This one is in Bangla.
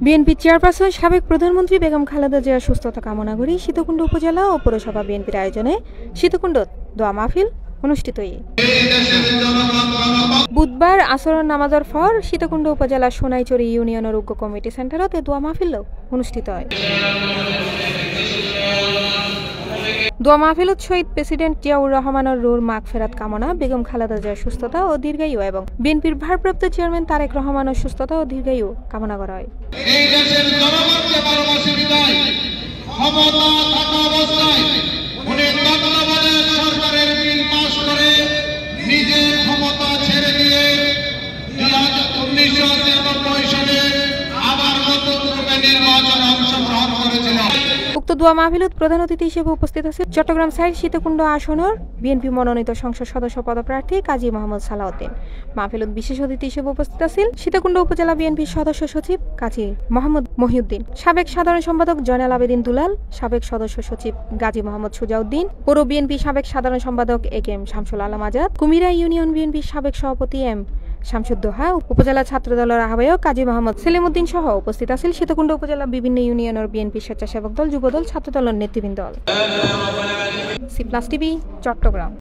বিএনপি চেয়ারপারসন সাবেক প্রধানমন্ত্রী বেগম খালেদা জিয়ার সুস্থতা কামনা করে সীতাকুণ্ড উপজেলা ও পৌরসভা বিএনপির আয়োজনে সীতাকুণ্ড দোয়া মাহফিল অনুষ্ঠিত। বুধবার আসর নামাজের পর সীতাকুণ্ড উপজেলা সোনাইচুরি ইউনিয়নের উগ্র কমিটি সেন্টারত দোয়া মাহফিল অনুষ্ঠিত হয়। দোয়া মাহফিলত শহীদ প্রেসিডেন্ট জিয়াউর রহমানের রুর মাগফিরাত কামনা, বেগম খালেদা জিয়ার সুস্থতা ও দীর্ঘায়ু এবং বিএনপির ভারপ্রাপ্ত চেয়ারম্যান তারেক রহমানের সুস্থতা ও দীর্ঘায়ু কামনা করা হয়। এই দেশের জনগণকে ভালোবাসি বিদায় ক্ষমতা থাকা অবস্থায় উনি তত্ত্বাবধায়ক সরকারের বিল পাস করে নিজে ক্ষমতা ছেড়ে দিয়ে 1993 সালে আবার নতুন রূপে নির্বাচনে অংশগ্রহণ করেছিলেন। উক্ত দোয়া মাহফিলত প্রধান অতিথি হিসেবে উপস্থিত আছেন চট্টগ্রাম সাইড সীতাকুণ্ড আসনের বিএনপি মনোনীত সংসদ সদস্য পদপ্রার্থী কাজী মোহাম্মদ সালাউদ্দিন। মাহফিলত বিশেষ অতিথি হিসেবে উপস্থিত আছেন সীতাকুণ্ড উপজেলা বিএনপির সদস্য সচিব কাজী মোহাম্মদ মহিউদ্দিন, সাবেক সাধারণ সম্পাদক জয়নাল আবেদিন দুলাল, সাবেক সদস্য সচিব গাজী মোহাম্মদ সুজাউদ্দিন, পৌর বিএনপি সাবেক সাধারণ সম্পাদক এ.কে.এম. শামসুল আলম আজাদ, কুমিরা ইউনিয়ন বিএনপির সাবেক সভাপতি এম শামসুদ্দোহা, উপজেলা ছাত্র দলের আহ্বায়ক কাজী মোহাম্মদ সেলিমউদ্দিন সহ উপস্থিত আছেন সীতাকুণ্ড উপজেলা বিভিন্ন ইউনিয়নের বিএনপি স্বেচ্ছাসেবক দল, যুবদল, ছাত্র দলের নেতৃবৃন্দ। C plus TV, Chittagong.